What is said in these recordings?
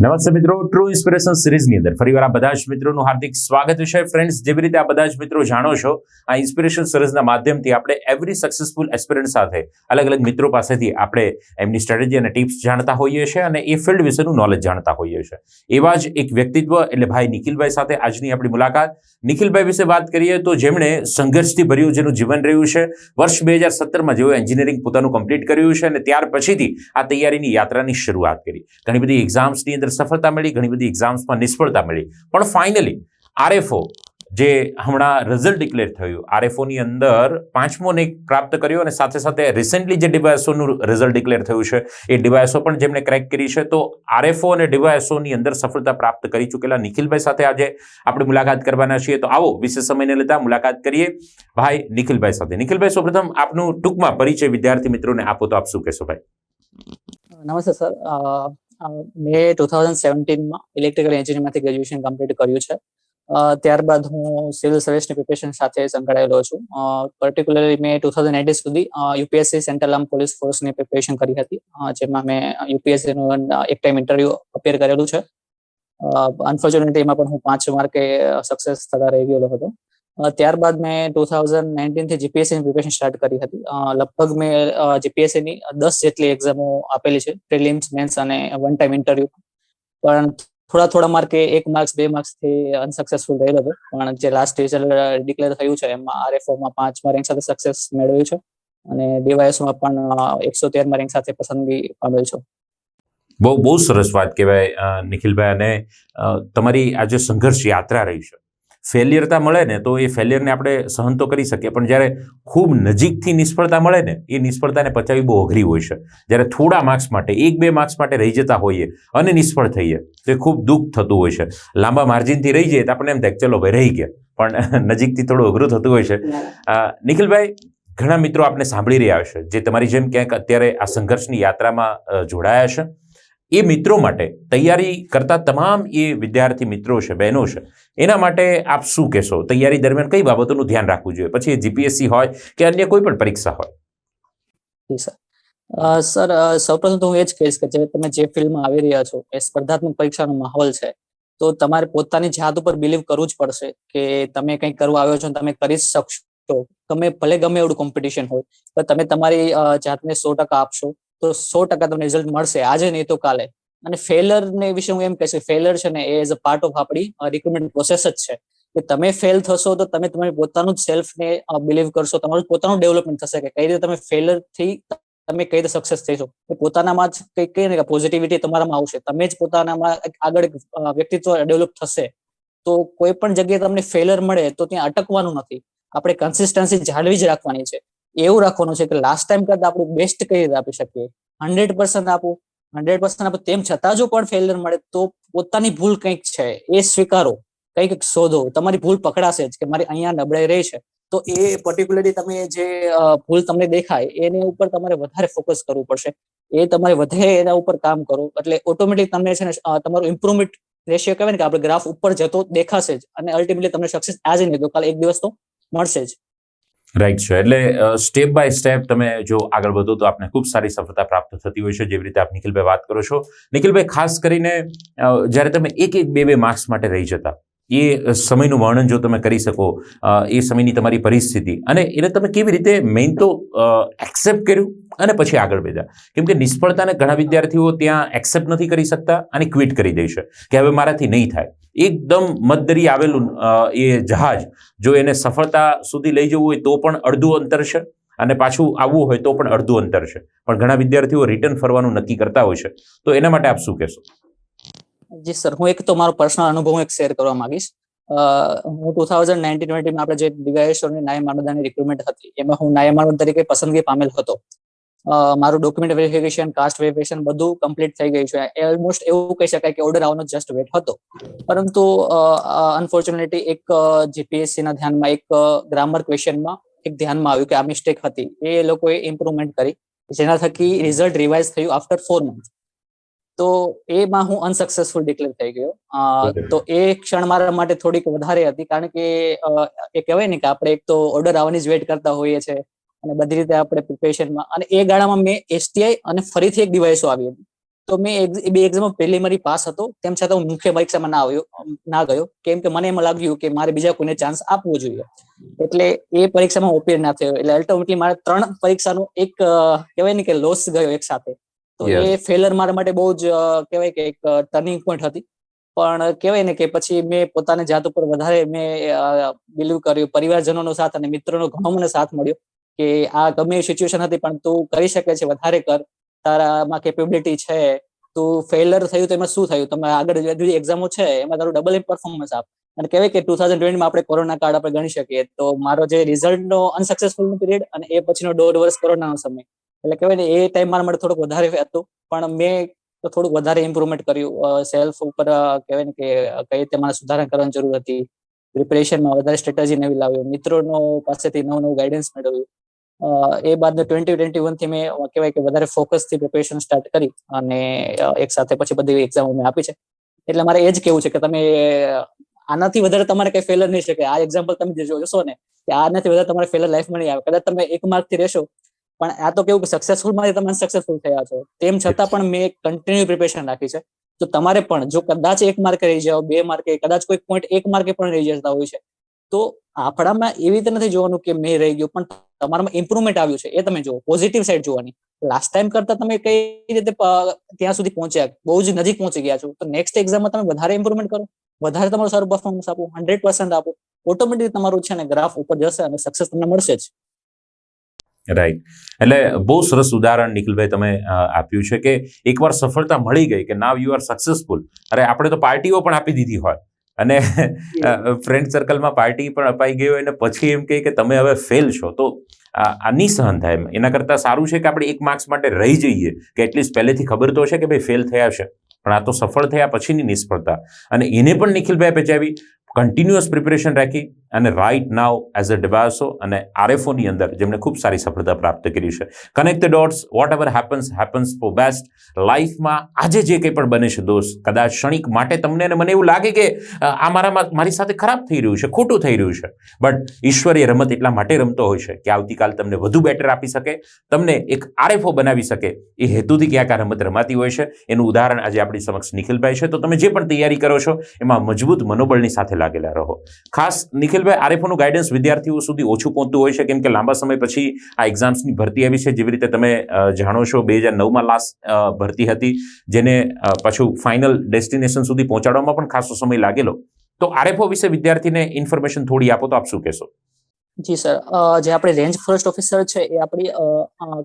નમસ્તે મિત્રો, true inspiration સિરીઝની અંદર ફરીવાર આ બધા જ મિત્રોનું હાર્દિક સ્વાગત છે. ફ્રેન્ડ્સ, જેવી રીતે આ બધા જ મિત્રો જાણો છો, આ ઇન્સ્પિરેશન સિરીઝના માધ્યમથી આપણે એવરી સક્સેસફુલ એસ્પિરન્ટ સાથે અલગ અલગ મિત્રો પાસેથી આપણે એમની સ્ટ્રેટેજી અને ટિપ્સ જાણતા હોઈએ છીએ અને એ ફિલ્ડ વિશેનું નોલેજ જાણતા હોઈએ છીએ. એવા જ એક વ્યક્તિત્વ એટલે ભાઈ નિખિલભાઈ સાથે આજની આપણી મુલાકાત. નિખિલભાઈ વિશે વાત કરીએ તો જેમણે સંઘર્ષથી ભર્યું જેનું જીવન રહ્યું છે. વર્ષ 2017માં જેઓ એન્જિનિયરિંગ પોતાનું કમ્પ્લીટ કર્યું છે અને ત્યાર પછીથી આ તૈયારીની યાત્રાની શરૂઆત કરી. ઘણી બધી એક્ઝામ્સની અંદર સફળતા મળી, ઘણી બધી એક્ઝામ્સમાં નિષ્ફળતા મળી, પણ ફાઇનલી આરએફઓ જે હમણાં રિઝલ્ટ ડિક્લેર થયું, આરએફઓની અંદર 5મો રેન્ક પ્રાપ્ત કર્યો અને સાથે સાથે રિસેન્ટલી જે ડીવાયએસઓનું રિઝલ્ટ ડિક્લેર થયું છે એ ડીવાયએસઓ પણ જેમણે ક્રેક કરી છે. તો આરએફઓ અને ડીવાયએસઓની અંદર સફળતા પ્રાપ્ત કરી ચૂકેલા નિખિલભાઈ સાથે આજે આપણે મુલાકાત કરવાના છીએ. તો આવો વિશેષ સમયને લેતા મુલાકાત કરીએ ભાઈ નિખિલભાઈ સાથે. નિખિલભાઈ, સૌપ્રથમ આપનું ટૂંકમાં પરિચય વિદ્યાર્થી મિત્રોને આપો તો આપ શું કહેશો ભાઈ? નમસ્તે સર. મેં 2017માં ઇલેક્ટ્રિકલ એન્જિનિયરિંગમાંથી ગ્રેજ્યુએશન કમ્પ્લીટ કર્યું છે. ત્યારબાદ હું સિવિલ સર્વિસની પ્રિપેરેશન સાથે સંકળાયેલો છું. પર્ટિક્યુલરલી મેં 2019 સુધી યુપીએસસી સેન્ટ્રલ આર્મ પોલીસ ફોર્સની પ્રિપેરેશન કરી હતી, જેમાં મેં યુપીએસસીનું એક ટાઈમ ઇન્ટરવ્યુ અપીયર કરેલું છે. અનફોર્ચ્યુનેટલી એમાં પણ હું 5 માર્કે સક્સેસ થતા રહી ગયેલો હતો. ત્યારબાદ મેં 2019 થી જીપીએસસીની પ્રિપેરેશન સ્ટાર્ટ કરી હતી. લગભગ મેં જીપીએસસીની 10 જેટલી એક્ઝામો આપેલી છે, પ્રિલિમ્સ, મેન્સ અને વન ટાઈમ ઇન્ટરવ્યુ. પણ થોડા માર્કે 1 માર્ક્સ 2 માર્ક્સ થી અનસક્સેસફુલ રહેલો હતો. પણ જે લાસ્ટ રિઝલ્ટ ડિક્લેર થયું છે એમાં આરએફઓમાં 5મા રેન્ક સાથે સક્સેસ મેળવ્યું છે અને ડીવાયએસઓમાં પણ 113મા રેન્ક સાથે પસંદગી પામેલ છે. બહુ સરસ વાત કહેવાય નિખિલભાઈ. અને તમારી આ જે સંઘર્ષ યાત્રા રહી છે, ફેલિયરતા મળે ને તો એ ફેલિયરને આપણે સહન તો કરી શકીએ, પણ જ્યારે ખૂબ નજીકથી નિષ્ફળતા મળે ને એ નિષ્ફળતાને પચાવવી બહુ અઘરી હોય છે. જ્યારે થોડા માર્ક્સ માટે 1-2 માર્ક્સ માટે રહી જતા હોઈએ અને નિષ્ફળ થઈએ તો એ ખૂબ દુઃખ થતું હોય છે. લાંબા માર્જિનથી રહી જઈએ તો આપણે એમ થાય ચલો ભાઈ રહી ગયા, પણ નજીકથી થોડું અઘરું થતું હોય છે. નિખિલભાઈ, ઘણા મિત્રો આપણે સાંભળી રહ્યા છે જે તમારી જેમ ક્યાંક અત્યારે આ સંઘર્ષની યાત્રામાં જોડાયા છે. એ મિત્રો માટે, તૈયારી કરતા તમામ એ વિદ્યાર્થી મિત્રો છે, બહેનો છે, એના માટે આપ શું કહેશો? તૈયારી દરમિયાન કઈ બાબતોનું ધ્યાન રાખવું જોઈએ, પછી એ જીપીએસસી હોય કે અન્ય કોઈ પણ પરીક્ષા હોય? સર, સૌપ્રથમ તો હું એ જ કહીશ કે તમે જે ફિલ્ડમાં આવી રહ્યા છો એ સ્પર્ધાત્મક પરીક્ષાનો માહોલ છે, તો તમારે પોતાની જાત ઉપર બિલીવ કરવું જ પડશે કે તમે કંઈક કરવા આવ્યો છો, તમે કરી શકશો. તમે ભલે ગમે એવડું કોમ્પિટિશન હોય, પણ તમે તમારી જાતને 100% આપશો તો 100% તમને રિઝલ્ટ મળશે, આજે નહીં તો કાલે. અને ફેલર ને વિશે હું એમ કહીશ કે ફેલર છે ને એ એઝ અ પાર્ટ ઓફ આપણી રિક્રુટમેન્ટ પ્રોસેસ જ છે. કે તમે ફેલ થશો તો તમે તમારી પોતાનું જ સેલ્ફને બિલીવ કરશો, તમારું પોતાનું ડેવલપમેન્ટ થશે કે કઈ રીતે તમે ફેલર થી તમે કઈ રીતે સક્સેસ થઈશો. પોતાનામાં જ કઈ ને પોઝિટિવિટી તમારામાં આવશે, તમે જ પોતાનામાં આગળ વ્યક્તિત્વ ડેવલપ થશે. તો કોઈ પણ જગ્યાએ તમને ફેલર મળે તો ત્યાં અટકવાનું નથી, આપણે કન્સિસ્ટન્સી જાળવી જ રાખવાની છે. એવું રાખવાનું છે કે લાસ્ટ ટાઈમ કરતા આપણું બેસ્ટ કઈ રીતે આપી શકીએ, 100% આપું, 100% આપું. તેમ છતાં જો પણ ફેલિયર મળે તો પોતાની ભૂલ કંઈક છે એ સ્વીકારો, કંઈક શોધો. તમારી ભૂલ પકડાશે જ કે મારી અહીંયા નબળાઈ રહી છે, તો એ પર્ટિક્યુલરલી તમે જે ભૂલ તમને દેખાય એની ઉપર તમારે વધારે ફોકસ કરવું પડશે. એ તમારે વધારે એના ઉપર કામ કરો એટલે ઓટોમેટિક તમને છે ને તમારું ઇમ્પ્રુવમેન્ટ રેશિયો કહેવાય ને કે આપણે ગ્રાફ ઉપર જતો દેખાશે જ અને અલ્ટિમેટલી તમને સક્સેસ આજે નહીં તો કાલે એક દિવસ તો મળશે જ. રાઈટ છે. એટલે સ્ટેપ બાય સ્ટેપ તમે જો આગળ વધો તો આપને ખૂબ સારી સફળતા પ્રાપ્ત થતી હોય છે, જેવી રીતે આપ નિખિલભાઈ વાત કરો છો. નિખિલભાઈ, ખાસ કરીને જ્યારે તમે 1-2 માર્ક્સ માટે રહી જતા, એ સમયનું વર્ણન જો તમે કરી શકો, એ સમયની તમારી પરિસ્થિતિ અને એને તમે કેવી રીતે મેઇન તો એક્સેપ્ટ કર્યું અને પછી આગળ વધ્યા. કેમ કે નિષ્ફળતાને ઘણા વિદ્યાર્થીઓ ત્યાં એક્સેપ્ટ નથી કરી શકતા અને ક્વિટ કરી દે છે કે હવે મારાથી નહીં થાય. એકદમ મધદરી આવેલું એ જહાજ જો એને સફળતા સુધી લઈ જવું હોય તો પણ અડધું અંતર છે અને પાછું આવવું હોય તો પણ અડધું અંતર છે, પણ ઘણા વિદ્યાર્થીઓ રિટર્ન ફરવાનું નક્કી કરતા હોય છે. તો એના માટે આપ શું કહેશો? જી સર, હું એક તો મારો પર્સનલ અનુભવ એક શેર કરવા માંગીશ. હું 2019-20 માં આપણે જે ડીવાયએસઓની નાયબ મામલતદારની રિક્રુટમેન્ટ હતી એમાં હું નાયબ મામલતદાર તરીકે પસંદગી પામેલ હતો. મારું ડોક્યુમેન્ટ વેરિફિકેશન, કાસ્ટ વેરિફિકેશન બધું કમ્પ્લીટ થઈ ગયું છે. ઓલમોસ્ટ એવું કહી શકાય કે ઓર્ડર આવવાનો જસ્ટ વેટ હતો. પરંતુ અનફોર્ચ્યુનેટલી એક જીપીએસસી ના ધ્યાનમાં એક ગ્રામર ક્વેશ્ચનમાં એક ધ્યાનમાં આવ્યું કે આ મિસ્ટેક હતી, એ લોકોએ ઇમ્પ્રુવમેન્ટ કરી, જેના થકી રિઝલ્ટ રિવાઇઝ થયું આફ્ટર 4 મંથ. તો એમાં હું અનસક્સેસફુલ ડિક્લેર થઈ ગયો. તો એ ક્ષણ મારા માટે થોડીક વધારે હતી, કારણ કે એ કહેવાય ને કે આપણે એક તો ઓર્ડર આવવાની જ વેટ કરતા હોઈએ છીએ અને બધી રીતે આપણે પ્રિપેરેશનમાં, અને એ ગાળામાં મેં એસટીઆઈ અને ફરીથી એક ડીવાયએસઓ આવી હતી. તો મેં એ બે એક્ઝામ પ્રિલિમિનરી પાસ હતો, તેમ છતાં હું મુખ્ય પરીક્ષામાં ના ગયો, કેમ કે મને એમ લાગ્યું કે મારે બીજા કોઈને ચાન્સ આપવો જોઈએ, એટલે એ પરીક્ષામાં ઓપીર ના થયો. એટલે અલ્ટિમેટલી મારે 3 પરીક્ષાનો એક કહેવાય ને કે લોસ ગયો એક સાથે. તો એ ફેલર મારા માટે બહુ જ કહેવાય કે એક ટર્નિંગ પોઈન્ટ હતી. પણ કહેવાય ને કે પછી મેં પોતાની જાત ઉપર વધારે મેં બિલીવ કર્યું, પરિવારજનોનો સાથ અને મિત્રોનો ઘણો મને સાથ મળ્યો કે આ ગમે એવી સિચ્યુએશન હતી પણ તું કરી શકે છે, વધારે કર, તારામાં કેપેબિલિટી છે, તું ફેલર થયું તો એમાં શું થયું, તમે આગળ જે એક્ઝામો છે એમાં તારું ડબલ પરફોર્મન્સ આપ. અને કહેવાય કે 2020 માં આપણે કોરોના કાળ આપણે ગણી શકીએ, તો મારો જે રિઝલ્ટનો અનસક્સેસફુલ પીરિયડ અને એ પછીનો 1.5 વર્ષ કોરોનાનો સમય, એટલે કહેવાય ને એ ટાઈમ મારા માટે થોડુંક વધારે હતું. પણ મેં થોડુંક વધારે ઇમ્પ્રુવમેન્ટ કર્યું સેલ્ફ ઉપર, કહેવાય ને કે કઈ રીતે મને સુધારા કરવાની જરૂર હતી, પ્રિપેરેશનમાં વધારે સ્ટ્રેટેજી નવી લાવ્યો, મિત્રોનો પાસેથી નવું ગાઈડન્સ મેળવ્યું. એ બાદ 2021 થી મેં કહેવાય કે વધારે ફોકસ થી પ્રિપેરેશન સ્ટાર્ટ કરી અને એક સાથે પછી બધી એક્ઝામો મેં આપી છે. એટલે મારે એ જ કેવું છે કે તમે આનાથી વધારે તમારે કઈ ફેલર નહીં શકે. આ એક્ઝામ્પલ તમે જોશો ને કે આનાથી વધારે તમારે ફેલર લાઈફમાં નહીં આવે. કદાચ તમે 1 માર્ક થી રહેશો, પણ આ તો કેવું કે સક્સેસફુલ માંથી તમે અનસક્સેસફુલ થયા છો, તેમ છતાં પણ મેં કન્ટિન્યુ પ્રિપેરેશન રાખી છે. તો તમારે પણ જો કદાચ 1 માર્કે રહી જાઓ, 2 માર્કે, કદાચ કોઈ પોઈન્ટ 1 માર્કે પણ રહી જતા હોય છે, તો આપણામાં એવી રીતે નથી જોવાનું કે મેં રહી ગયો, પણ તમારામાં ઇમ્પ્રુવમેન્ટ આવ્યું છે એ તમે જુઓ, પોઝિટિવ સાઈડ જોવાની. લાસ્ટ ટાઈમ કરતા તમે કઈ રીતે ત્યાં સુધી પહોંચ્યા, બહુ જ નજીક પહોંચી ગયા છો, તો નેક્સ્ટ એક્ઝામમાં તમે વધારે ઇમ્પ્રુવમેન્ટ કરો, વધારે તમારું સારું પરફોર્મન્સ આપો, 100% આપો, ઓટોમેટિક તમારું છે ને ગ્રાફ ઉપર જશે અને સક્સેસ તમને મળશે જ. રાઈટ. એટલે બહુ સરસ ઉદાહરણ નિખિલભાઈ તમે આપ્યું છે કે એકવાર સફળતા મળી ગઈ કે નાવ યુ આર સક્સેસફુલ, અરે આપણે તો પાર્ટીઓ પણ આપી દીધી હોય અને ફ્રેન્ડ સર્કલમાં પાર્ટી પણ અપાઈ ગઈ હોય અને પછી એમ કહે કે તમે હવે ફેલ છો, તો આ નિસહન થાય. એના કરતાં સારું છે કે આપણે 1 માર્ક્સ માટે રહી જઈએ, કે એટલીસ્ટ પહેલેથી ખબર તો હશે કે ભાઈ ફેલ થયા છે, પણ આ તો સફળ થયા પછીની નિષ્ફળતા, અને એને પણ નિખિલભાઈ પચાવી, કન્ટિન્યુઅસ પ્રિપેરેશન રાખી અને રાઇટ નાવ એઝ અ ડેબાસો અને આરએફઓની અંદર જેમણે ખૂબ સારી સફળતા પ્રાપ્ત કરી છે. Connect the dots, whatever happens for best. લાઈફમાં આજે જે કંઈ પણ બને છે દોસ્ત, કદાચ ક્ષણિક માટે તમને અને મને એવું લાગે કે આ મારી સાથે ખરાબ થઈ રહ્યું છે, ખોટું થઈ રહ્યું છે, બટ ઈશ્વરીય રમત એટલા માટે રમતો હોય છે કે આવતીકાલ તમને વધુ બેટર આપી શકે, તમને એક આરએફઓ બનાવી શકે, એ હેતુથી ક્યાંક આ રમત રમાતી હોય છે. એનું ઉદાહરણ આજે આપણી સમક્ષ નિખિલભાઈ છે. તો તમે જે પણ તૈયારી કરો છો એમાં મજબૂત મનોબળની સાથે લાગેલા રહો. ખાસ નિખિલભાઈ, આરએફઓનું ગાઈડન્સ વિદ્યાર્થીઓ સુધી ઓછું પહોંચતું હોય છે, કેમ કે લાંબા સમય પછી આ એક્ઝામ્સની ભરતી આવી છે. જેવી રીતે તમે જાણો છો 2009માં લાસ્ટ ભરતી હતી, જેને પાછું ફાઇનલ ડેસ્ટિનેશન સુધી પહોંચાડવામાં પણ ખાસો સમય લાગેલો. તો આરએફઓ વિશે વિદ્યાર્થીને ઇન્ફોર્મેશન થોડી આપો તો આપ શું કહેશો? જી સર, જે આપણી રેન્જ ફોરેસ્ટ ઓફિસર છે એ આપણી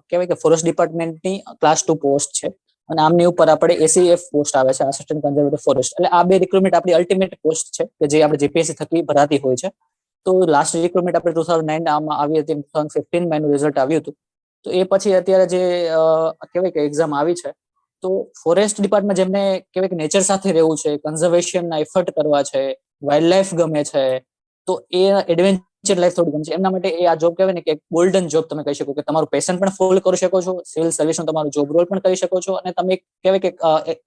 કહેવાય કે ફોરેસ્ટ ડિપાર્ટમેન્ટની ક્લાસ 2 પોસ્ટ છે, અને આમની ઉપર આપણે એસીએફ પોસ્ટ આવે છે, આસિસ્ટન્ટ કન્ઝર્વેટર ફોરેસ્ટ. એટલે આ બે રિક્રુટમેન્ટ આપણી અલ્ટિમેટ પોસ્ટ છે કે જે આપણે જીપીએસસી થકી ભરાતી હોય છે. તો લાસ્ટ રિક્રુટમેન્ટ આપણે 2009 આમાં આવી હતી, 2015 માં એનું રિઝલ્ટ આવ્યું હતું. તો એ પછી અત્યારે જે કહેવાય કે એક્ઝામ આવી છે, તો ફોરેસ્ટ ડિપાર્ટમેન્ટ જેમને કહેવાય કે નેચર સાથે રહેવું છે, કન્ઝર્વેશનના એફર્ટ કરવા છે, વાઇલ્ડ લાઈફ ગમે છે, તો એ એડવેન્ચર લાઈફ થોડી ગમે છે, એમના માટે એ આ જોબ કહેવાય ને કે ગોલ્ડન જોબ તમે કહી શકો, કે તમારું પેશન પણ ફોલો કરી શકો છો, સિવિલ સર્વિસનો તમારું જોબ રોલ પણ કરી શકો છો, અને તમે કહેવાય કે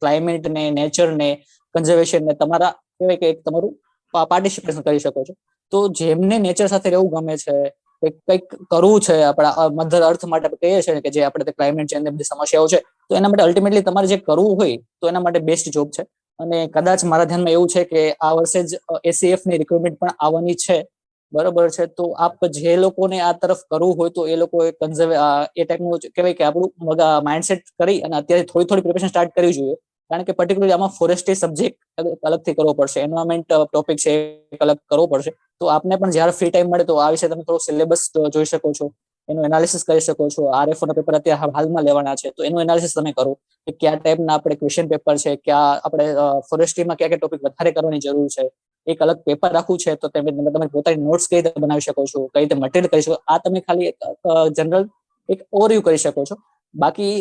ક્લાઇમેટ ને, નેચર ને, કન્ઝર્વેશન ને તમારા કહેવાય કે તમારું પાર્ટિસિપેશન કરી શકો છો. તો જેમને નેચર સાથે રહેવું ગમે છે, કંઈક કરવું છે આપણા મધર અર્થ માટે કહીએ છીએ કે જે આપણે ક્લાઇમેટ ચેન્જ ને બધી સમસ્યાઓ છે, તો એના માટે અલ્ટિમેટલી તમારે જે કરવું હોય તો એના માટે બેસ્ટ જોબ છે. અને કદાચ મારા ધ્યાનમાં એવું છે કે આ વર્ષે જ એસીએફ ની રિક્રુટમેન્ટ પણ આવવાની છે, બરોબર છે. તો આપ જે લોકોને આ તરફ કરવું હોય તો એ લોકો એ ટાઈપનું કહેવાય કે આપણું માઇન્ડસેટ કરી અને અત્યારે થોડી પ્રિપેરેશન સ્ટાર્ટ કરવી જોઈએ. કારણ કે પર્ટિક્યુલરલી આમાં ફોરેસ્ટ્રી સબ્જેક્ટ અલગથી કરવો પડશે, એન્વાયરમેન્ટ ટોપિક છે અલગ કરવો પડશે. તો આપને પણ જ્યારે ફ્રી ટાઈમ મળે તો આ વિશે તમે થોડો સિલેબસ જોઈ શકો છો, એનું એનાલિસિસ કરી શકો છો. આરએફઓ ના પેપર અત્યારે હાલમાં લેવાના છે, તો એનું એનાલિસિસ તમે કરો કે કયા ટાઈપના આપણે ક્વેશ્ચન પેપર છે, ક્યાં આપણે ફોરેસ્ટ્રીમાં કયા ટોપિક વધારે કરવાની જરૂર છે, એક અલગ પેપર રાખવું છે તો તમે પોતાની નોટ્સ કઈ રીતે બનાવી શકો છો, કઈ રીતે મટીરિયલ કરી શકો. આ તમે ખાલી જનરલ એક ઓવરવ્યુ કરી શકો છો. બાકી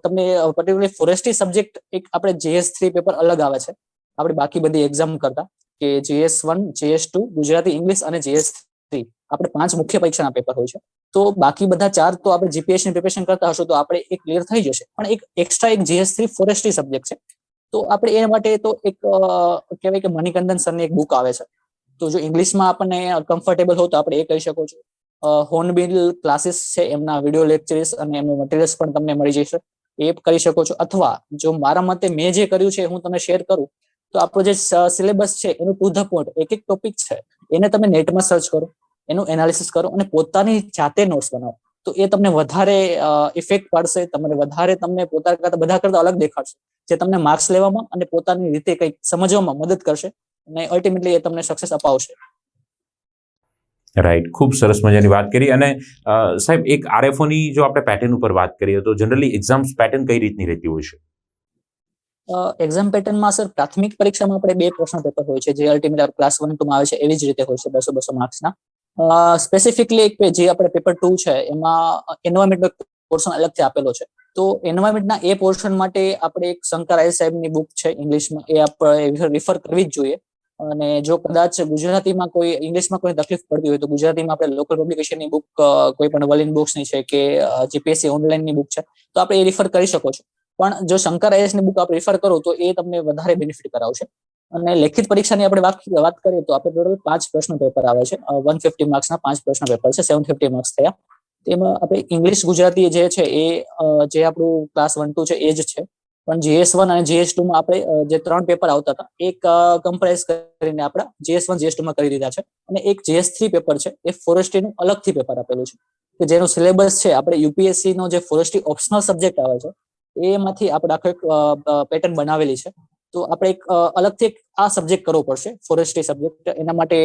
તમને પર્ટિક્યુલરલી ફોરેસ્ટ્રી સબ્જેક્ટ એક આપણે JS3 પેપર અલગ આવે છે આપણી બાકી બધી એક્ઝામ કરતા, કે JS1, JS2, ગુજરાતી, ઇંગ્લિશ અને JS3 આપણે 5 મુખ્ય પરીક્ષાના પેપર હોય છે. તો બાકી બધા 4 તો આપણે જીપીએસસી ની પ્રિપેરેશન કરતા હશો તો આપણે એક ક્લિયર થઈ જશે, પણ એક એક્સ્ટ્રા એક JS3 ફોરેસ્ટ્રી સબ્જેક્ટ છે. તો આપણે એ માટે તો એક કહેવાય કે મણિકંદન સરની એક બુક આવે છે. તો જો ઇંગ્લિશમાં આપણને કમ્ફર્ટેબલ હોય તો આપણે એ કહી શકો છો. હોર્નબિલ ક્લાસીસ છે, એમના વિડીયો લેક્ચર્સ અને એમનું મટીરિયલ્સ પણ તમને મળી જશે. એ કરી શકો છો. અથવા જો મારા મતે મેં જે કર્યું છે હું તમને શેર કરું તો આપણો જે સિલેબસ છે એનું ટુ ધ પોઈન્ટ એક ટોપિક છે એને તમે નેટમાં સર્ચ કરો, એનું એનાલિસિસ કરો અને પોતાની જાતે નોટ્સ બનાવો. તો એ તમને વધારે ઇફેક્ટ પાડશે, તમને પોતાના કરતા બધા કરતા અલગ દેખાડશે, જે તમને માર્ક્સ લેવામાં અને પોતાની રીતે કંઈક સમજવામાં મદદ કરશે અને અલ્ટિમેટલી એ તમને સક્સેસ અપાવશે. રાઈટ, ખૂબ સરસ મજાની વાત કરી. અને સાહેબ, એક આરએફઓ ની જો આપણે પેટર્ન ઉપર વાત કરીએ તો જનરલી એક્ઝામ્સ પેટર્ન કઈ રીતની રહેતી હોય છે? એક્ઝામ પેટર્નમાં સર પ્રાથમિક પરીક્ષામાં આપણે 2 પ્રશ્ન પેપર હોય છે, જે અલ્ટિમેટ ક્લાસ 1 2 માં આવે છે એવી જ રીતે હોય છે 200 માર્ક્સના. સ્પેસિફિકલી જે આપણે પેપર 2 છે એમાં એન્વાયરમેન્ટનો પોર્શન અલગથી આપેલો છે. તો એન્વાયરમેન્ટના એ પોર્શન માટે આપણે એક શંકર આઈ સાહેબની બુક છે ઇંગ્લિશમાં, એ આપણે રિફર કરવી જ જોઈએ. અને જો કદાચ ગુજરાતીમાં ઇંગ્લિશમાં કોઈ તકલીફ પડતી હોય તો ગુજરાતીમાં આપણે લોકલ પબ્લિકેશનની બુક, કોઈ પણ વલિન બુક્સની છે કે જીપીએસસી ઓનલાઈનની બુક છે, તો આપણે એ રિફર કરી શકો છો. પણ જો શંકર આઈએસ ની બુક આપણે રિફર કરો તો એ તમને વધારે બેનિફિટ કરાવશે. અને લેખિત પરીક્ષાની આપણે વાત કરીએ તો આપણે ટોટલ 5 પ્રશ્ન પેપર આવે છે. 150 માર્ક્સના 5 પ્રશ્ન પેપર છે, 750 માર્ક્સ થયા. તેમાં આપણે ઇંગ્લિશ ગુજરાતી જે છે એ જે આપણું ક્લાસ 1 2 છે એ જ છે. પણ GS1 અને GS2 માં આપણે જે 3 પેપર આવતા હતા એક કમ્પ્રેસ કરીને આપણા GS1 GS2 માં કરી દીધા છે. અને એક GS3 પેપર છે એ ફોરેસ્ટ્રીનું અલગથી પેપર આપેલું છે કે જેનું સિલેબસ છે આપણે યુપીએસસી નો જે ફોરેસ્ટ્રી ઓપ્શનલ સબ્જેક્ટ આવે છે એમાંથી આપણે આખો એક પેટર્ન બનાવેલી છે. તો આપણે એક અલગથી આ સબ્જેક્ટ કરવો પડશે, ફોરેસ્ટ્રી સબ્જેક્ટ. એના માટે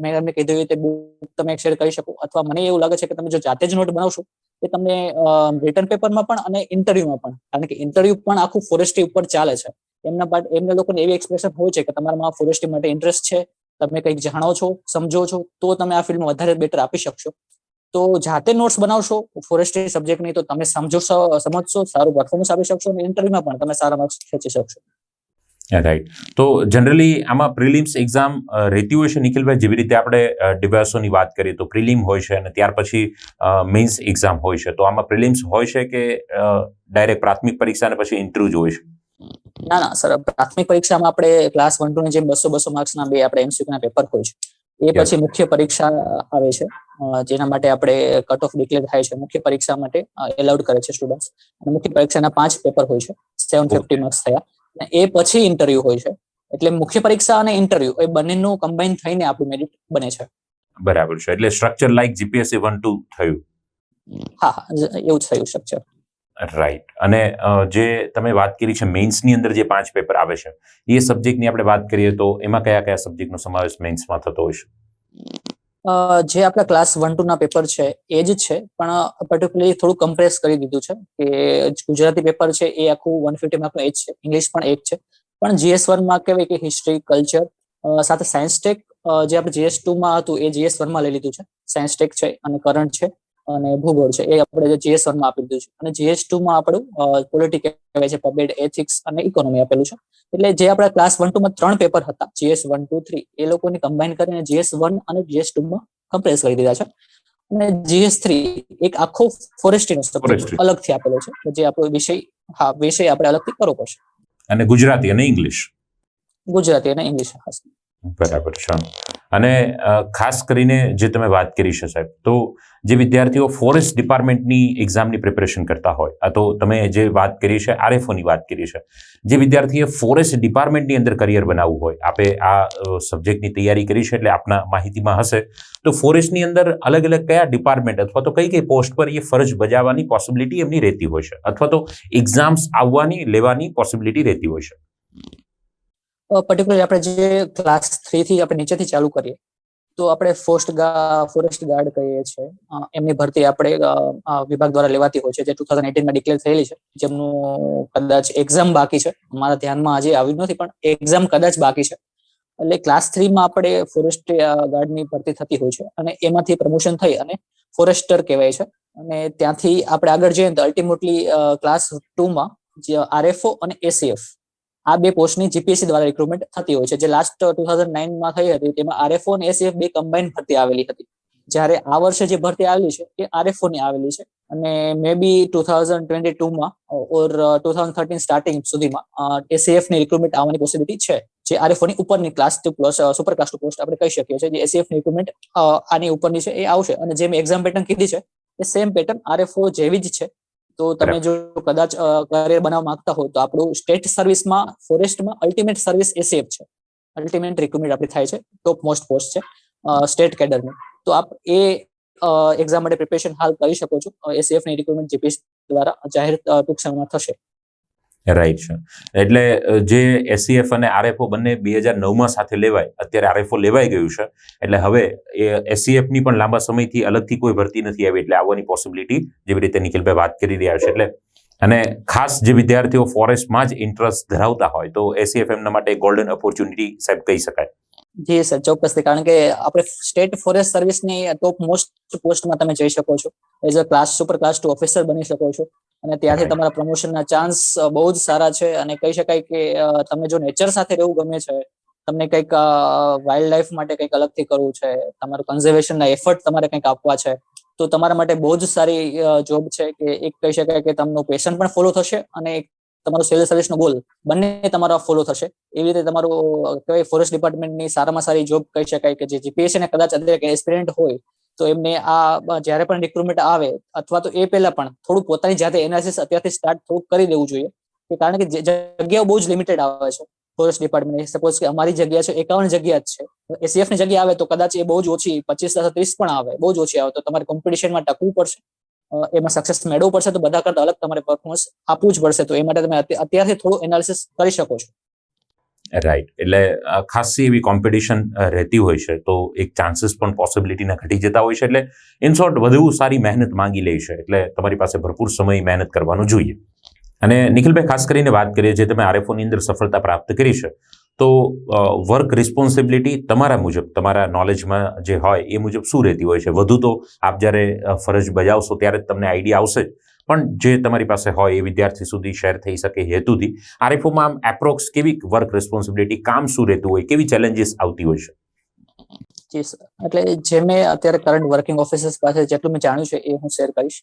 મેં તમને કીધું રીતે બુક તમે શેર કરી શકો, અથવા મને એવું લાગે છે કે તમે જો જાતે જ નોટ બનાવશો એ તમને રિટર્ન પેપરમાં પણ અને ઇન્ટરવ્યુમાં પણ, કારણ કે ઇન્ટરવ્યુ પણ આખું ફોરેસ્ટ્રી ઉપર ચાલે છે, એમના લોકોને એવી એક્સપ્રેશન હોય છે કે તમારામાં ફોરેસ્ટ્રી માટે ઇન્ટરેસ્ટ છે, તમે કંઈક જાણો છો, સમજો છો, તો તમે આ ફિલ્ડમાં વધારે બેટર આપી શકશો. તો જાતે નોટ્સ બનાવશો ફોરેસ્ટ્રી સબ્જેક્ટની તો તમે સમજશો, સારું પરફોર્મન્સ આપી શકશો અને ઇન્ટરવ્યુમાં પણ તમે સારા માર્ક્સ ખેંચી શકશો. રાઈટ. તો જનરલી આમાં પ્રિલિમ્સ એક્ઝામ રહેતી હોય છે નિખિલભાઈ? જેવી રીતે આપણે ડિવાસોની વાત કરીએ તો પ્રિલિમ હોય છે અને ત્યાર પછી મેઇન્સ એક્ઝામ હોય છે, તો આમાં પ્રિલિમ્સ હોય છે કે ડાયરેક્ટ પ્રાથમિક પરીક્ષા અને પછી ઇન્ટરવ્યુ જ હોય છે? ના સર, પ્રાથમિક પરીક્ષામાં આપણે ક્લાસ 1 2 ની જેમ 200 માર્ક્સના 2 આપણે એમસીક્યુ ના પેપર હોય છે. એ પછી મુખ્ય પરીક્ષા આવે છે, જેના માટે આપણે કટ ઓફ ડિક્લેર થાય છે. મુખ્ય પરીક્ષા માટે એલાઉડ કરે છે સ્ટુડન્ટ્સ. અને મુખ્ય પરીક્ષાના 5 પેપર હોય છે, 750 માર્ક્સ થયા. અને એ પછી ઇન્ટરવ્યુ હોય છે. એટલે મુખ્ય પરીક્ષા અને ઇન્ટરવ્યુ એ બંનેનું કમ્બાઈન થઈને આપણું મેરિટ બને છે. બરાબર છે. એટલે સ્ટ્રક્ચર લાઈક જીપીએસસી 1 2 થયું? હા, એવું જ થયું સ્ટ્રક્ચર. રાઈટ. અને જે તમે વાત કરી છે મેઇન્સની અંદર જે 5 પેપર આવે છે, એ સબ્જેક્ટની આપણે વાત કરીએ તો એમાં કયા કયા સબ્જેક્ટનો સમાવેશ મેઇન્સમાં થતો હોય છે? જે આપણા ક્લાસ 1 2 ના પેપર છે એ જ છે, પણ પર્ટિક્યુલરલી થોડું કમ્પ્રેસ કરી દીધું છે કે ગુજરાતી પેપર છે એ આખું 150 માર્કનું એ જ છે, ઇંગ્લિશ પણ એ જ છે. પણ GS1 માં કહેવાય કે હિસ્ટ્રી, કલ્ચર સાથે સાયન્સ ટેક, જે આપણે GS2 માં હતું એ GS1 માં લઈ લીધું છે. સાયન્સ ટેક છે અને કરંટ છે અને ભૂગોળ છે એ આપણે GS1 માં આપી દીધું છે. અને GS2 માં આપણું પોલિટિકલ કહેવાય છે, પબ્લિક એથિક્સ અને ઇકોનોમી આપેલું છે. એટલે જે આપણા ક્લાસ 1 2 માં 3 પેપર હતા, GS1 2 3, એ લોકોને કમ્બાઈન કરીને GS1 અને GS2 માં કમ્પ્રેસ કરી દીધા છે. અને GS3 એક આખો ફોરેસ્ટ્રીનો સબ્જેક્ટ અલગથી આપેલો છે, જે આપણો વિષય આપણે અલગથી કરવો પડશે. અને ગુજરાતી અને ઇંગ્લિશ? ગુજરાતી અને ઇંગ્લિશ. બરાબર છે. અને ખાસ કરીને જે તમે વાત કરી છે સાહેબ, તો જે વિદ્યાર્થીઓ ફોરેસ્ટ ડિપાર્ટમેન્ટની એક્ઝામની પ્રિપેરેશન કરતા હોય, આ તો તમે જે વાત કરી છે આરએફઓની વાત કરી છે, જે વિદ્યાર્થીએ ફોરેસ્ટ ડિપાર્ટમેન્ટની અંદર કરિયર બનાવવું હોય, આપે આ સબ્જેક્ટની તૈયારી કરી છે એટલે આપના માહિતીમાં હશે, તો ફોરેસ્ટની અંદર અલગ અલગ કયા ડિપાર્ટમેન્ટ અથવા તો કઈ કઈ પોસ્ટ પર એ ફરજ બજાવવાની પોસિબિલિટી એમની રહેતી હોય છે, અથવા તો એક્ઝામ્સ આવવાની લેવાની પોસિબિલિટી રહેતી હોય છે? પર્ટિક્યુલર આપણે જે ક્લાસ 3 થી આપણે નીચેથી ચાલુ કરીએ તો આપણે ફોરેસ્ટ ગાર્ડ કહીએ છીએ, એમની ભરતી આપણે વિભાગ દ્વારા લેવાતી હોય છે, જે 2018 માં ડિક્લેર થયેલી છે, જેમનું કદાચ એક્ઝામ બાકી છે. મારા ધ્યાનમાં હજી આવ્યું નથી, પણ એક્ઝામ કદાચ બાકી છે. એટલે ક્લાસ 3 માં આપણે ફોરેસ્ટ ગાર્ડની ભરતી થતી હોય છે અને એમાંથી પ્રમોશન થઈ અને ફોરેસ્ટર કહેવાય છે. અને ત્યાંથી આપણે આગળ જઈએ તો અલ્ટિમેટલી ક્લાસ 2 માં જે આરએફઓ અને એસીએફ, આ 2 પોસ્ટની જીપીએસસી દ્વારા રિક્રુટમેન્ટ થતી હોય છે. જે લાસ્ટ 2009 માં થઈ હતી તેમાં આરએફઓ અને એસીએફ 2 કમ્બાઈન ભરતી આવેલી હતી. જ્યારે આ વર્ષે જે ભરતી આવેલી છે એ આરએફઓ ની આવેલી છે. અને મે બી 2022 માં ઓર 2013 સ્ટાર્ટિંગ સુધીમાં એસીએફ ની રિક્રુટમેન્ટ આવવાની પોસિબિલિટી છે, જે આરએફઓ ની ઉપરની class 2 plus super class 2 post આપણે કહી શકીએ છીએ. જે એસીએફ ની રિક્રુટમેન્ટ આની ઉપરની છે એ આવશે. અને જે મેં એક્ઝામ પેટર્ન કીધી છે એ સેમ પેટર્ન આરએફઓ જેવી જ છે. તો તમે જો કદાચ કરિયર બનાવવા માંગતા હો તો આપણું સ્ટેટ સર્વિસમાં ફોરેસ્ટમાં અલ્ટિમેટ સર્વિસ એસીએફ છે, અલ્ટિમેટ રિક્રુટમેન્ટ આપણી થાય છે, ટોપ મોસ્ટ પોસ્ટ છે સ્ટેટ કેડરની. તો આપ એ એક્ઝામ માટે પ્રિપેરેશન હાલ કરી શકો છો. એસીએફ ની રિક્રુટમેન્ટ જીપીએસ દ્વારા જાહેર ટૂંક સમયમાં થશે. રાઈટ છે. એટલે જે એસસીએફ અને આરએફઓ બંને 2009માં સાથે લેવાય, અત્યારે આરએફઓ લેવાઈ ગયું છે, એટલે હવે એસસીએફ ની પણ લાંબા સમયથી અલગથી કોઈ ભરતી નથી આવી, એટલે આવવાની પોસિબિલિટી જેવી રીતે નિખિલભાઈ વાત કરી રહ્યા છે. એટલે અને ખાસ જે વિદ્યાર્થીઓ ફોરેસ્ટમાં જ ઇન્ટરેસ્ટ ધરાવતા હોય તો એસસીએફ એમના માટે ગોલ્ડન ઓપોર્ચ્યુનિટી સાહેબ કહી શકાય. જી સર, ચોક્કસથી. કારણ કે આપણે સ્ટેટ ફોરેસ્ટ સર્વિસની ટોપ મોસ્ટ પોસ્ટમાં તમે જઈ શકો છો. As a super class 2 officer બની શકો છો અને ત્યાંથી તમારા પ્રમોશનના ચાન્સ બહુ જ સારા છે. અને કહી શકાય કે તમને જો નેચર સાથે રહેવું ગમે છે, તમને કંઈક વાઇલ્ડ લાઈફ માટે કંઈક અલગથી કરવું છે, તમારું કન્ઝર્વેશનના એફર્ટ તમારે કંઈક આપવા છે, તો તમારા માટે બહુ જ સારી જોબ છે. કે એક કહી શકાય કે તમારું પેશન પણ ફોલો થશે અને તમારો સિવિલ સર્વિસનો ગોલ બંને તમારા ફોલો થશે. એવી રીતે તમારું કહેવાય ફોરેસ્ટ ડિપાર્ટમેન્ટની સારામાં સારી જોબ કહી શકાય કે જે જીપીએસસી ને કદાચ અત્યારે એસ્પિરન્ટ હોય તો એમને આ જ્યારે પણ રિક્રુટમેન્ટ આવે અથવા તો એ પહેલા પણ થોડું પોતાની જાતે એનાલિસિસ અત્યારથી સ્ટાર્ટ થોડું કરી દેવું જોઈએ. કે કારણ કે જગ્યાઓ બહુ જ લિમિટેડ આવે છે ફોરેસ્ટ ડિપાર્ટમેન્ટ. સપોઝ કે અમારી જગ્યા છે 51 જગ્યા જ છે, એસીએફ ની જગ્યા આવે તો કદાચ એ બહુ જ ઓછી 25 અથવા 30 પણ આવે, બહુ જ ઓછી આવે, તો તમારે કોમ્પિટિશનમાં ટકવું પડશે, એમાં સક્સેસ મેળવવું પડશે, તો બધા કરતા અલગ તમારે પરફોર્મન્સ આપવું જ પડશે. તો એ માટે તમે અત્યારથી થોડું એનાલિસિસ કરી શકો છો. રાઈટ. એટલે ખાસી એવી કોમ્પિટિશન રહેતી હોય છે, તો એક ચાન્સીસ પણ પોસિબિલિટીના ઘટી જતા હોય છે. એટલે ઇન શોર્ટ વધુ સારી મહેનત માંગી લે છે, એટલે તમારી પાસે ભરપૂર સમય મહેનત કરવાનું જોઈએ. અને નિખિલભાઈ, ખાસ કરીને વાત કરીએ, જે તમે આરએફઓની અંદર સફળતા પ્રાપ્ત કરી છે, તો વર્ક રિસ્પોન્સિબિલિટી તમારા મુજબ, તમારા નોલેજમાં જે હોય એ મુજબ શું રહેતી હોય છે? વધુ તો આપ જ્યારે ફરજ બજાવશો ત્યારે જ તમને આઈડિયા આવશે જ, પણ જે તમારી પાસે હોય એ વિદ્યાર્થી સુધી શેર થઈ શકે હેતુથી આરએફઓમાં આમ એપ્રોક્સ કેવી વર્ક રિસ્પોન્સિબિલિટી, કામ શું રહેતું હોય, કેવી ચેલેન્જીસ આવતી હોય છે? જી સર, એટલે જે મેં અત્યારે કરંટ વર્કિંગ ઓફિસર્સ પાસે જેટલું મેં જાણ્યું છે એ હું શેર કરીશ.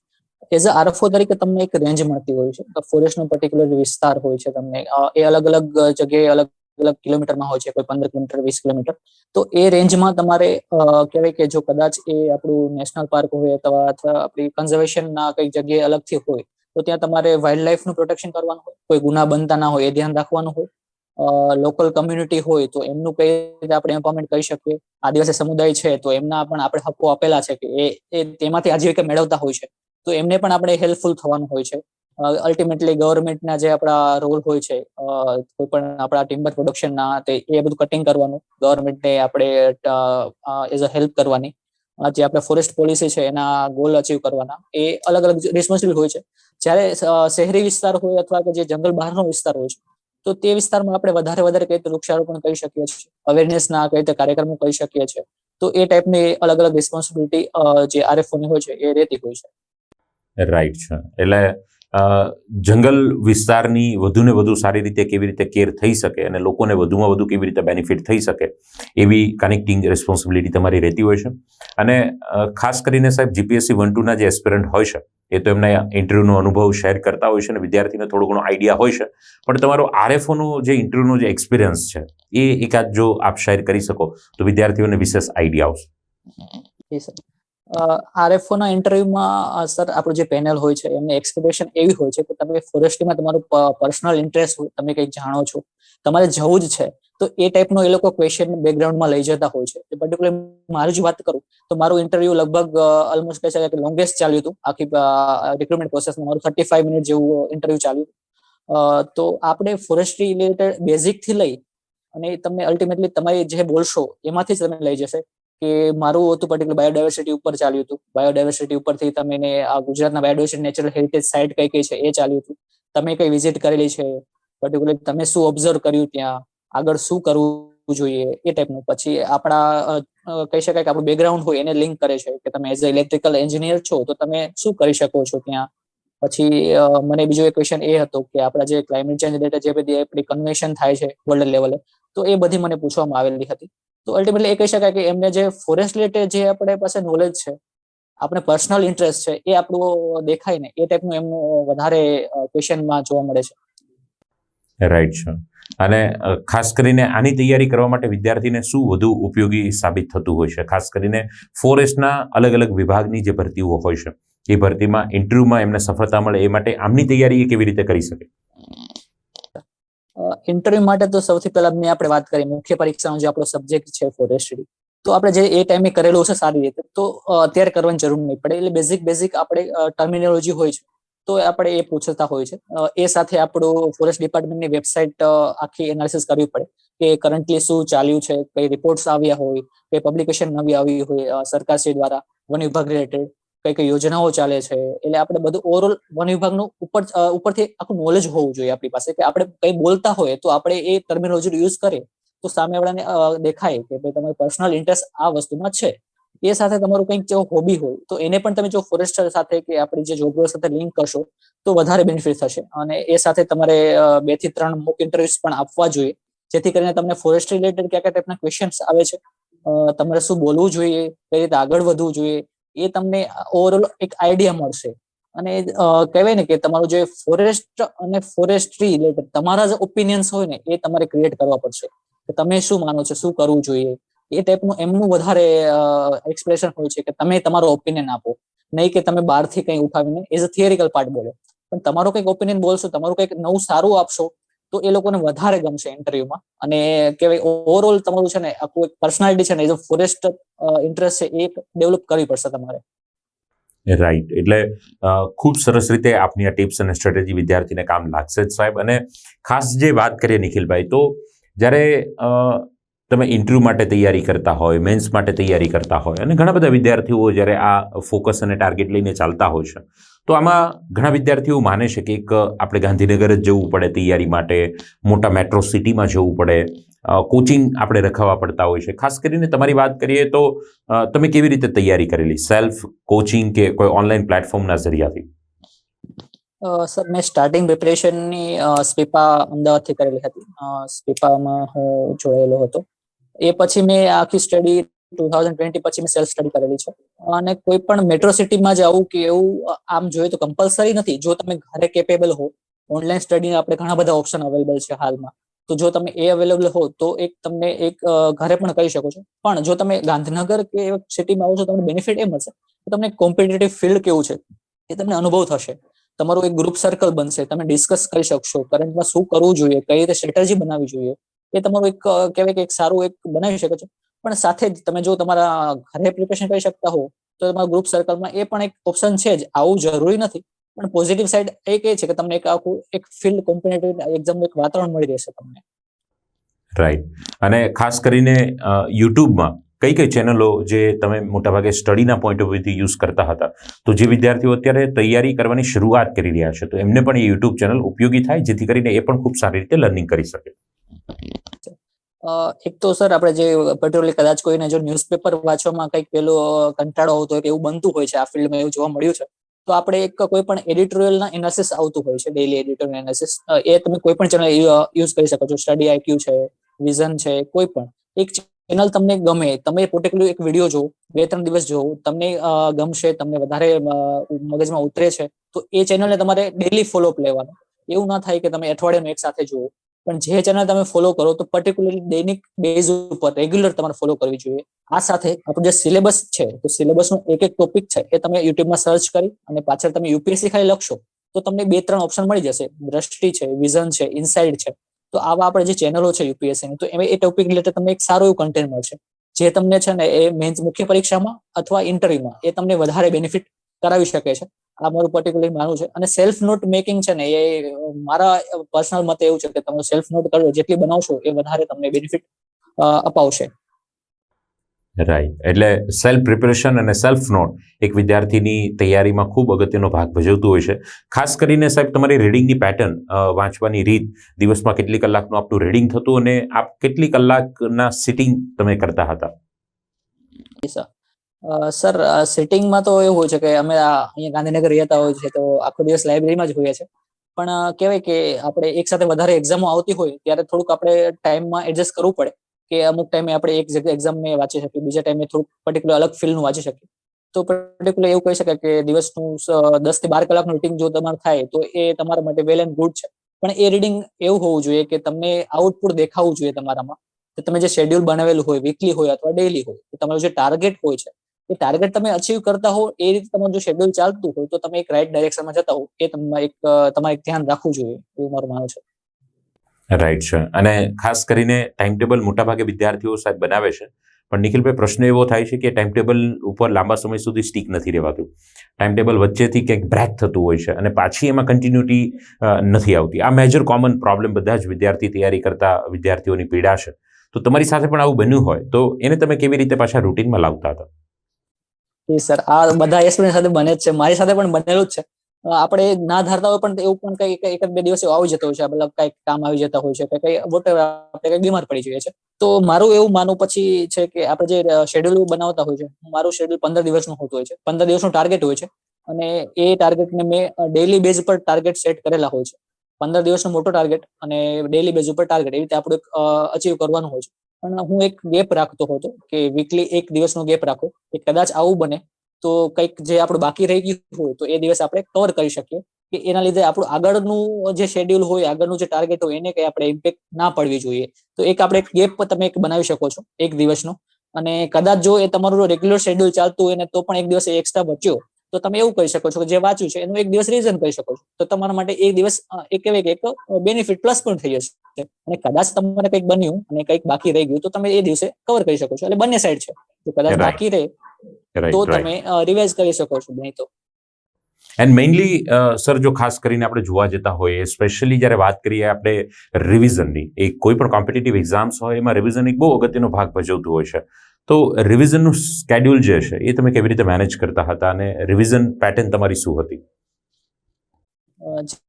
એઝ અ આરએફઓ તરીકે તમને એક રેન્જ મળતી હોય છે, ફોરેસ્ટનો પર્ટિક્યુલર વિસ્તાર હોય છે, તમને એ અલગ અલગ જગ્યાએ અલગ અલગ કિલોમીટરમાં હોય છે, કોઈ 15 કિલોમીટર 20 કિલોમીટર. તો એ રેન્જમાં તમારે કહેવાય કે જો કદાચ એ આપણું નેશનલ પાર્ક હોય અથવા આપણી કન્ઝર્વેશનના કઈ જગ્યાએ અલગથી હોય તો ત્યાં તમારે વાઇલ્ડ લાઈફનું પ્રોટેક્શન કરવાનું હોય, કોઈ ગુના બનતા ના હોય એ ધ્યાન રાખવાનું હોય, લોકલ કમ્યુનિટી હોય તો એમનું કઈ રીતે આપણે એમ્પાવરમેન્ટ કરી શકીએ, આદિવાસી સમુદાય છે તો એમના પણ આપણે હક્કો આપેલા છે કે એ તેમાંથી આજીવિકા મેળવતા હોય છે, તો એમને પણ આપણે હેલ્પફુલ થવાનું હોય છે. અલ્ટિમેટલી ગવર્મેન્ટના જે આપણા રોલ હોય છે, કોઈ પણ આપણા ટિમ્બર પ્રોડક્શનના, એ બધું કટિંગ કરવાનું, ગવર્મેન્ટને આપણે એઝ અ હેલ્પ કરવાની, જે આપણે ફોરેસ્ટ પોલિસી છે એના ગોલ અચીવ કરવાના, એ અલગ અલગ રિસ્પોન્સિબિલિટી હોય છે. જ્યારે શહેરી વિસ્તાર હોય અથવા કે જે જંગલ બહારનો વિસ્તાર હોય છે તો તે વિસ્તારમાં આપણે વધારે કઈ રીતે વૃક્ષારોપણ કરી શકીએ છીએ, અવેરનેસના કઈ રીતે કાર્યક્રમો કરી શકીએ છીએ. તો એ ટાઈપની અલગ અલગ રિસ્પોન્સિબિલિટી જે આરએફઓની હોય છે એ રહેતી હોય છે. રાઈટ છે. એટલે જંગલ વિસ્તારની વધુને વધુ સારી રીતે કેવી રીતે કેર થઈ શકે અને લોકોને વધુમાં વધુ કેવી રીતે બેનિફિટ થઈ શકે એવી કનેક્ટિંગ રિસ્પોન્સિબિલિટી તમારી રહેતી હોય છે. અને ખાસ કરીને સાહેબ જીપીએસસી 1-2ના જે એસ્પિરન્ટ હોય છે એ તો એમના ઇન્ટરવ્યુનો અનુભવ શેર કરતા હોય છે અને વિદ્યાર્થીને થોડો ઘણો આઈડિયા હોય છે, પણ તમારો આરએફઓનો જે ઇન્ટરવ્યુનો જે એક્સપિરિયન્સ છે એ એકાદ જો આપ શેર કરી શકો તો વિદ્યાર્થીઓને વિશેષ આઈડિયા આવશે. આરએફઓ ના ઇન્ટરવ્યુમાં સર આપણું જે પેનલ હોય છે એમની એક્સપેક્ટેશન એવી હોય છે કે તમે ફોરેસ્ટમાં તમારું પર્સનલ ઇન્ટરેસ્ટ હોય, તમે કંઈક જાણો છો, તમારે જવું જ છે, તો એ ટાઈપનો એ લોકો ક્વેશ્ચન બેકગ્રાઉન્ડમાં લઈ જતા હોય છે. પર્ટિક્યુલર મારી જ વાત કરું તો મારું ઇન્ટરવ્યુ લગભગ ઓલમોસ્ટ કહી શકાય કે લોંગેસ્ટ ચાલ્યું હતું આખી રિક્રુટમેન્ટ પ્રોસેસમાં. મારું 35 મિનિટ જેવું ઇન્ટરવ્યુ ચાલ્યું. તો આપણે ફોરેસ્ટ્રી રિલેટેડ બેઝિક થી લઈ અને તમને અલ્ટિમેટલી તમારી જે બોલશો એમાંથી જ તમે લઈ જશે. કે મારું હતું પર્ટિક્યુલર બાયોડાયવર્સિટી ઉપર ચાલ્યું હતું. બાયોડાયવર્સિટી ઉપરથી તમે આ ગુજરાતના બાયોડાયવર્સિટી નેચરલ હેરિટેજ સાઇટ કઈ કઈ છે એ ચાલ્યું હતું, તમે કઈ વિઝિટ કરેલી છે, પર્ટિક્યુલર તમે શું ઓબ્ઝર્વ કર્યું, ત્યાં આગળ શું કરવું જોઈએ, એ ટાઈપનું. પછી આપણા કહી શકાય કે આપણું બેકગ્રાઉન્ડ હોય એને લિંક કરે છે કે તમે એઝ અ ઇલેક્ટ્રિકલ એન્જિનિયર છો તો તમે શું કરી શકો છો ત્યાં. પછી મને બીજો એક ક્વેશ્ચન એ હતો કે આપણા જે ક્લાઇમેટ ચેન્જ રિલેટેડ જે બધી આપણી કન્વેન્શન થાય છે વર્લ્ડ લેવલે, તો એ બધી મને પૂછવામાં આવેલી હતી. તો અલ્ટિમેટલી એ કહી શકાય કે એમને જે ફોરેસ્ટ રિલેટેડ જે આપણે પાસે નોલેજ છે, આપણે પર્સનલ ઇન્ટરેસ્ટ છે, એ આપણું દેખાય ને એ ટાઈપનું એમનું વધારે ક્વેશ્ચનમાં જોવા મળે છે. રાઈટ છે. અને ખાસ કરીને આની તૈયારી કરવા માટે વિદ્યાર્થીને શું વધુ ઉપયોગી સાબિત થતું હોય છે? ખાસ કરીને ફોરેસ્ટના અલગ અલગ વિભાગની જે ભરતીઓ હોય છે એ ભરતીમાં ઇન્ટરવ્યુમાં એમને સફળતા મળે એ માટે આમની તૈયારી એ કેવી રીતે કરી શકે? ઇન્ટરવ્યુ માટે તો સૌથી પહેલા આપણે વાત કરીએ મુખ્ય પરીક્ષાનો જે આપણો સબ્જેક્ટ છે ફોરેસ્ટ્રી, તો આપણે જે એ ટાઈમે કરેલું છે સારી રીતે, તો અત્યારે કરવાની જરૂર નહીં પડે. એટલે બેઝિક આપણે ટર્મિનોલોજી હોય છે તો આપણે એ પૂછતા હોય છે. એ સાથે આપણું ફોરેસ્ટ ડિપાર્ટમેન્ટની વેબસાઇટ આખી એનાલિસિસ કરવી પડે કે કરન્ટલી શું ચાલ્યું છે, કઈ રિપોર્ટ્સ આવ્યા હોય, કઈ પબ્લિકેશન નવી આવી હોય સરકારશ્રી દ્વારા વન વિભાગ રિલેટેડ, કઈ કઈ યોજનાઓ ચાલે છે. એટલે આપણે બધું ઓવરઓલ વન વિભાગનું ઉપરથી આખું નોલેજ હોવું જોઈએ આપણી પાસે, કે આપણે કઈ બોલતા હોય તો આપણે એ ટર્મિનોલોજી યુઝ કરીએ તો સામેવાળાને દેખાય કે ભાઈ તમારો પર્સનલ ઇન્ટરેસ્ટ આ વસ્તુમાં છે. એ સાથે તમારું કંઈક જો હોબી હોય તો એને પણ તમે જો ફોરેસ્ટર સાથે કે આપણી જે જોબ રોલ સાથે લિંક કરશો તો વધારે બેનિફિટ થશે. અને એ સાથે તમારે 2 થી 3 મોક ઇન્ટરવ્યુઝ પણ આપવા જોઈએ, જેથી કરીને તમને ફોરેસ્ટ રિલેટેડ કયા કયા ટાઈપના ક્વેશ્ચન્સ આવે છે, તમારે શું બોલવું જોઈએ, કઈ રીતે આગળ વધવું જોઈએ, એ તમને ઓવરઓલ એક આઈડિયા મળશે. અને કહેવાય ને કે તમારું જે ફોરેસ્ટ અને ફોરેસ્ટ્રી રિલેટેડ તમારા જે ઓપિનિયન્સ હોય ને એ તમારે ક્રિએટ કરવા પડશે કે તમે શું માનો છો, શું કરવું જોઈએ. એ ટાઈપનું એમનું વધારે એક્સપ્રેશન હોય છે કે તમે તમારો ઓપિનિયન આપો, નહીં કે તમે બહારથી કંઈ ઉઠાવીને એઝ અ થિયરિકલ પાર્ટ બોલો. પણ તમારો કંઈક ઓપિનિયન બોલશો, તમારું કંઈક નવું સારું આપશો તો એ લોકોને વધારે ગમશે ઇન્ટરવ્યુમાં. અને કહેવાય ઓવરઓલ તમારું છે ને આખું એક પર્સનાલિટી છે ને એઝ અ ફોરેસ્ટ ઇન્ટરેસ્ટ છે એ ડેવલપ કરવી પડશે તમારે. રાઈટ. એટલે ખૂબ સરસ રીતે આપની આ ટિપ્સ અને સ્ટ્રેટેજી વિદ્યાર્થીને કામ લાગશે જ સાહેબ. અને ખાસ જે વાત કરીએ નિખિલભાઈ, તો જ્યારે તમે ઇન્ટરવ્યૂ માટે તૈયારી કરતા હોય, મેન્સ માટે તૈયારી કરતા હોય, અને ઘણા બધા વિદ્યાર્થીઓ જ્યારે આ ફોકસ અને ટાર્ગેટ લઈને ચાલતા હોય છે, તો આમાં ઘણા વિદ્યાર્થીઓ માને છે કે એક આપણે ગાંધીનગર જ જવું પડે તૈયારી માટે, મોટા મેટ્રો સિટીમાં જવું પડે, કોચિંગ આપણે રખાવવા પડતા હોય છે. ખાસ કરીને તમારી વાત કરીએ તો તમે કેવી રીતે તૈયારી કરેલી? સેલ્ફ કોચિંગ કે કોઈ ઓનલાઈન પ્લેટફોર્મના જરિયાથી? સર મેં સ્ટાર્ટિંગ પ્રિપરેશનની સ્પીપા અમદાવાદથી કરેલી હતી. સ્પીપામાં હું જોડાયેલો હતો. એ પછી મેં આખી સ્ટડી 2020 પછી મેં સેલ્ફ સ્ટડી કરેલી છે. અને કોઈ પણ મેટ્રો સિટીમાં જવું કે એવું આમ જોઈએ તો કમ્પલસરી નથી. જો તમે ઘરે કેપેબલ હો, ઓનલાઈન સ્ટડીના આપણે ઘણા બધા ઓપ્શન અવેલેબલ છે હાલમાં, તો જો તમે એ અવેલેબલ હો તો એક તમને એક ઘરે પણ કરી શકો છો. પણ જો તમે ગાંધીનગર કે સિટીમાં આવો છો તમને બેનિફિટ એ મળશે કે તમને કોમ્પિટિટિવ ફિલ્ડ કેવું છે એ તમને અનુભવ થશે. તમારું એક ગ્રુપ સર્કલ બનશે, તમે ડિસ્કસ કરી શકશો કરંટમાં શું કરવું જોઈએ, કઈ રીતે સ્ટ્રેટેજી બનાવવી જોઈએ. એ તમારું એક કહેવાય કે એક સારું એક બનાવી શકે છે. પણ સાથે જ તમે જો તમારા ઘરે પ્રિપેરેશન કરી શકતા હો તો તમારા ગ્રુપ સર્કલમાં એ પણ એક ઓપ્શન છે જ. આવું જરૂરી નથી, પણ પોઝિટિવ સાઈડ એક એ છે કે તમને એક આખું એક ફિલ્ડ કોમ્પિટિટિવ એક્ઝામનું એક વાતાવરણ મળી રહેશે તમને. રાઈટ. અને ખાસ કરીને યુટ્યુબમાં કઈ કઈ ચેનલો જે તમે મોટાભાગે સ્ટડીના પોઈન્ટ ઓફ વ્યૂથી યુઝ કરતા હતા, તો જે વિદ્યાર્થીઓ અત્યારે તૈયારી કરવાની શરૂઆત કરી રહ્યા છે તો એમને પણ એ યુટ્યુબ ચેનલ ઉપયોગી થાય, જેથી કરીને એ પણ ખૂબ સારી રીતે લર્નિંગ કરી શકે? એક તો સર આપણે જે પર્ટિક્યુલરલી કદાચ કોઈને જો ન્યૂઝપેપર વાંચવામાં કંઈક પેલો કંટાળો આવતો હોય કે એવું બનતું હોય છે, આ ફિલ્ડમાં એવું જોવા મળ્યું છે, તો આપણે એક કોઈ પણ એડિટોરિયલના એનાલિસિસ આવતું હોય છે, ડેઈલી એડિટોરિયલ એનાલિસિસ, એ તમે કોઈ પણ ચેનલ યુઝ કરી શકો છો. સ્ટડી આઈક્યુ છે, વિઝન છે, કોઈ પણ એક ચેનલ તમને ગમે, તમે પર્ટિક્યુલર એક વિડીયો જોવો, 2-3 દિવસ જોવો, તમને ગમશે, તમને વધારે મગજમાં ઉતરે છે તો એ ચેનલને તમારે ડેઈલી ફોલોઅપ લેવાનો. એવું ના થાય કે તમે અઠવાડિયાનું એક સાથે જોવો, પણ જે ચેનલ તમે ફોલો કરો તો પર્ટિક્યુલરલી દૈનિક બેઝ ઉપર રેગ્યુલર તમારે ફોલો કરવી જોઈએ. આ સાથે આપણું જે સિલેબસ છે તો સિલેબસનો એક એક ટોપિક છે એ તમે યુટ્યુબમાં સર્ચ કરી અને પાછળ તમે યુપીએસસી ખાલી લખશો તો તમને 2-3 ઓપ્શન મળી જશે. દ્રષ્ટિ છે, વિઝન છે, ઇનસાઇડ છે. તો આવા આપણે જે ચેનલો છે યુપીએસસીની, તો એ ટોપિક રિલેટેડ તમને એક સારું એવું કન્ટેન્ટ મળશે, જે તમને છે ને એ મેન્સ મુખ્ય પરીક્ષામાં અથવા ઇન્ટરવ્યુમાં એ તમને વધારે બેનિફિટ કરાવી શકે છે. આ મારું પર્ટિક્યુલર માનવું છે. અને સેલ્ફ નોટ મેકિંગ છે ને એ મારા પર્સનલ મતે એવું છે કે તમે સેલ્ફ નોટ કરો જેટલી બનાવશો એ વધારે તમને બેનિફિટ અપાવશે. રાઈટ. એટલે સેલ્ફ પ્રિપરેશન અને સેલ્ફ નોટ એક વિદ્યાર્થીની તૈયારીમાં ખૂબ અગત્યનો ભાગ ભજવતું હોય છે. ખાસ કરીને સાહેબ તમારી રીડિંગની પેટર્ન, વાંચવાની રીત, દિવસમાં કેટલી કલાકનું આપનું રીડિંગ થતું અને આપ કેટલી કલાકના સિટિંગ તમે કરતા હતા? સર સિટિંગમાં તો એવું હોય છે કે અમે અહીંયા ગાંધીનગર રહેતા હોય છે તો આખો દિવસ લાઇબ્રેરીમાં જ હોઈએ છીએ. પણ કહેવાય કે આપણે એક સાથે વધારે એક્ઝામો આવતી હોય ત્યારે થોડુંક આપણે ટાઈમમાં એડજસ્ટ કરવું પડે કે અમુક ટાઈમે આપણે એક જગ્યાએ એક્ઝામ વાંચી શકીએ, બીજા ટાઈમે થોડુંક પર્ટિક્યુલર અલગ ફિલ્ડનું વાંચી શકીએ. તો પર્ટિક્યુલર એવું કહી શકાય કે દિવસનું 10 થી 12 કલાકનું રીડિંગ જો તમારે થાય તો એ તમારા માટે વેલ એન્ડ ગુડ છે. પણ એ રીડિંગ એવું હોવું જોઈએ કે તમને આઉટપુટ દેખાવું જોઈએ તમારામાં, કે તમે જે શેડ્યુલ બનાવેલું હોય, વીકલી હોય અથવા ડેઈલી હોય, તો તમારું જે ટાર્ગેટ હોય છે એ ટાર્ગેટ તમે અચીવ કરતા હો એ રીતે તમારું જો શેડ્યુલ ચાલતું હોય તો તમે એક રાઈટ ડાયરેક્શનમાં જતા હો એ તમારે એક ધ્યાન રાખવું જોઈએ એવું મારું માનવું છે. રાઈટ છે. અને ખાસ કરીને ટાઈમ ટેબલ મોટાભાગે વિદ્યાર્થીઓ સાહેબ બનાવે છે, પણ નિખિલભાઈ પ્રશ્ન એવો થાય છે કે ટાઈમ ટેબલ ઉપર લાંબા સમય સુધી સ્ટીક નથી રહેવાતું. ટાઈમ ટેબલ વચ્ચેથી કંઈક બ્રેક થતું હોય છે અને પાછી એમાં કન્ટિન્યુટી નથી આવતી. આ મેજર કોમન પ્રોબ્લેમ બધા જ વિદ્યાર્થી તૈયારી કરતા વિદ્યાર્થીઓની પીડા છે. તો તમારી સાથે પણ આવું બન્યું હોય તો એને તમે કેવી રીતે પાછા રૂટીનમાં લાવતા હતા? સર આ બધા એક્સપિરિયન્સ સાથે બને જ છે, મારી સાથે પણ બનેલું જ છે. આપણે ના ધારતા હોય પણ એવું પણ કઈ એક બે દિવસ આવી જતો હોય છે, મતલબ કઈક કામ આવી જતા હોય છે કે કઈ વોટેવર આપણે કઈ બીમાર પડી જઈએ છે. તો મારું એવું માનવું પછી છે કે આપણે જે શેડ્યુલ બનાવતા હોય છે, મારું શેડ્યુલ 15 દિવસનું હોતું હોય છે, 15 દિવસનું ટાર્ગેટ હોય છે અને એ ટાર્ગેટને મેં ડેઈલી બેઝ પર ટાર્ગેટ સેટ કરેલા હોય છે. 15 દિવસનો મોટો ટાર્ગેટ અને ડેઈલી બેઝ ઉપર ટાર્ગેટ એવી રીતે આપણે અચીવ કરવાનું હોય છે. પણ હું એક ગેપ રાખતો હતો કે વીકલી એક દિવસનો ગેપ રાખો કે કદાચ આવું બને તો કંઈક જે આપણું બાકી રહી ગયું હોય તો એ દિવસ આપણે કવર કરી શકીએ કે એના લીધે આપણું આગળનું જે શેડ્યુલ હોય, આગળનું જે ટાર્ગેટ હોય એને કઈ આપણે ઇમ્પેક્ટ ના પડવી જોઈએ. તો એક આપણે એક ગેપ તમે એક બનાવી શકો છો એક દિવસનો, અને કદાચ જો એ તમારું રેગ્યુલર શેડ્યુલ ચાલતું હોય ને તો પણ એક દિવસ એક્સ્ટ્રા બચ્યો તો તમે એવું કરી શકો છો કે જે વાંચ્યું છે એનું એક દિવસ રિવિઝન કરી શકો છો. તો તમારા માટે એક દિવસ એક કહેવાય કે એક બેનિફિટ પ્લસ પણ થઈ જશે. અને કદાચ તમારે કંઈક બન્યું અને કંઈક બાકી રહી ગયું તો તમે એ દિવસે કવર કરી શકો છો. એટલે બંને સાઈડ છે. તો કદાચ બાકી રહે તો તમે રિવાઇઝ કરી શકો છો, નહીં તો. એન્ડ મેઇનલી સર જો ખાસ કરીને આપણે જોવા જતા હોઈએ, સ્પેશિયલી જ્યારે વાત કરીએ આપણે રિવિઝનની, એ કોઈ પણ કોમ્પિટિટિવ એક્ઝામ્સ હોય એમાં રિવિઝન એક બહુ અગત્યનો ભાગ ભજવતું હોય છે. તો રિવિઝનનું સ્કેડ્યુલ જે છે એ તમે કેવી રીતે મેનેજ કરતા હતા અને રિવિઝન પેટર્ન તમારી શું હતી?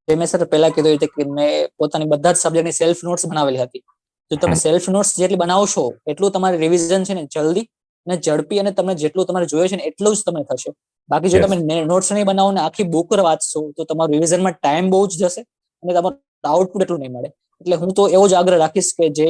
જે મેં સર પહેલા કીધું રીતે કે મેં પોતાની બધા જ સબ્જેક્ટની સેલ્ફ નોટ્સ બનાવેલી હતી. જો તમે સેલ્ફ નોટ્સ જેટલી બનાવશો એટલું તમારે રિવિઝન છે ને જલ્દી અને ઝડપી અને તમને જેટલું તમારે જોઈએ છે ને એટલું જ તમને થશે. બાકી જો તમે નોટ્સ નહીં બનાવો ને આખી બુક વાંચશો તો તમારું રિવિઝનમાં ટાઈમ બહુ જ જશે અને તમારું આઉટપુટ એટલું નહીં મળે. એટલે હું તો એવો જ આગ્રહ રાખીશ કે જે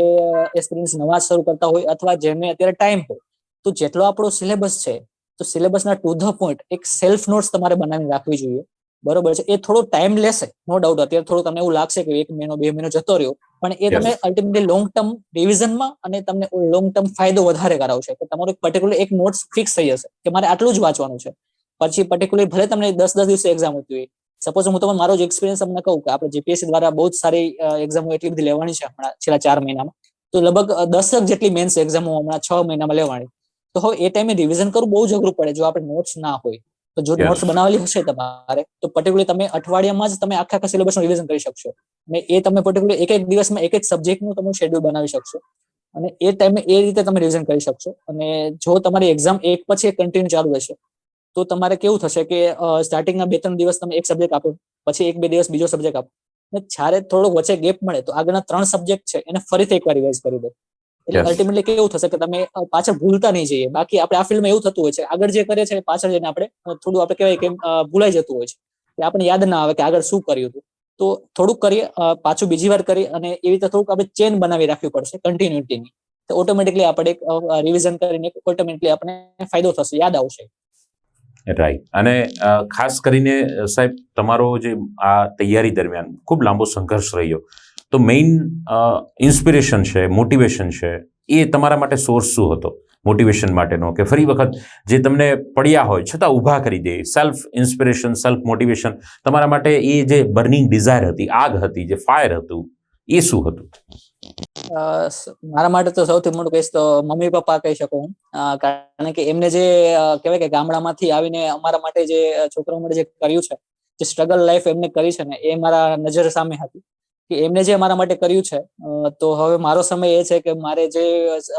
એક્સપિરિયન્સ નવા શરૂ કરતા હોય અથવા જેમને અત્યારે ટાઈમ હોય તો જેટલો આપણો સિલેબસ છે તો સિલેબસના ટુ ધ પોઈન્ટ એક સેલ્ફ નોટ્સ તમારે બનાવીને રાખવી જોઈએ. બરોબર છે. એ થોડો ટાઈમ લેશે, નો ડાઉટ. અત્યારે થોડું તમને એવું લાગશે કે 1 મહિનો 2 મહિનો જતો રહ્યો, પણ એ તમે અલ્ટિમેટલી લોંગ ટર્મ રિવિઝનમાં અને તમને લોંગ ટર્મ ફાયદો વધારે કરાવશે કે તમારું પર્ટિક્યુલર એક નોટ્સ ફિક્સ થઈ જશે કે મારે આટલું જ વાંચવાનું છે. પછી પર્ટિક્યુલર ભલે તમને 10 દિવસે એક્ઝામ હોતી હોય, સપોઝ હું તમને મારો જ એક્સપિરિયન્સ તમને કહું કે આપણે જીપીએસસી દ્વારા બહુ જ સારી એક્ઝામો એટલી બધી લેવાની છે હમણાં છેલ્લા 4 મહિનામાં, તો લગભગ 10 જેટલી મેન્સ એક્ઝામો હમણાં 6 મહિનામાં લેવાની. તો હવે એ ટાઈમે રિવિઝન કરવું બહુ જ અઘરું પડે જો આપણે નોટ્સ ના હોય. તો જો નોટ્સ બનાવેલી હશે તમારે તો પર્ટિક્યુલર તમે અઠવાડિયામાં જ તમે આખા સિલેબસનું રિવિઝન કરી શકશો અને એ તમે પર્ટિક્યુલર એક દિવસમાં એક સબ્જેક્ટનું તમે શેડ્યુલ બનાવી શકશો અને એ ટાઈમે એ રીતે તમે રિવિઝન કરી શકશો. અને જો તમારી એક્ઝામ એક પછી એક કન્ટિન્યુ ચાલુ રહેશે તો તમારે કેવું થશે કે સ્ટાર્ટિંગના 2-3 દિવસ તમે એક સબ્જેક્ટ આપો, પછી 1-2 દિવસ બીજો સબ્જેક્ટ આપો, અને જ્યારે થોડોક વચ્ચે ગેપ મળે તો આગળના 3 સબ્જેક્ટ છે એને ફરીથી એકવાર રિવાઇઝ કરી દો. એટલે અલ્ટિમેટલી કેવું થશે કે તમે પાછળ ભૂલતા નહીં જઈએ. બાકી આપણે આ ફિલ્ડમાં એવું થતું હોય છે આગળ જે કરીએ છીએ પાછળ જઈને આપણે થોડું આપણે કહેવાય કે ભૂલાઈ જતું હોય છે કે આપણે યાદ ના આવે કે આગળ શું કર્યું હતું. તો થોડુંક કરીએ, પાછું બીજી વાર કરીએ અને એવી રીતે થોડુંક આપણે ચેન બનાવી રાખવી પડશે કન્ટિન્યુટીની. તો ઓટોમેટિકલી આપણે એક રિવિઝન કરીને ઓટોમેટિકલી આપણે ફાયદો થશે, યાદ આવશે. રાઈટ. અને ખાસ કરીને સાહેબ તમારો જે આ તૈયારી દરમિયાન ખૂબ લાંબો સંઘર્ષ રહ્યો, તો મેઇન ઇન્સ્પિરેશન છે, મોટિવેશન છે, એ તમારા માટે સોર્સ શું હતો મોટિવેશન માટેનો? કે ફરી વખત જે તમને પડ્યા હોય છતાં ઊભા કરી દે, સેલ્ફ ઇન્સ્પિરેશન, સેલ્ફ મોટિવેશન, તમારા માટે એ જે બર્નિંગ ડિઝાયર હતી, આગ હતી, જે ફાયર હતું, એ શું હતું? મારા માટે તો સૌથી મોટું કહીશ તો મમ્મી પપ્પા કહી શકું હું. કારણ કે એમને જે કહેવાય કે ગામડામાંથી આવીને અમારા માટે જે છોકરાઓ માટે જે કર્યું છે, જે સ્ટ્રગલ લાઈફ એમને કરી છે ને, એ મારા નજર સામે હતી કે એમને જે અમારા માટે કર્યું છે. તો હવે મારો સમય એ છે કે મારે જે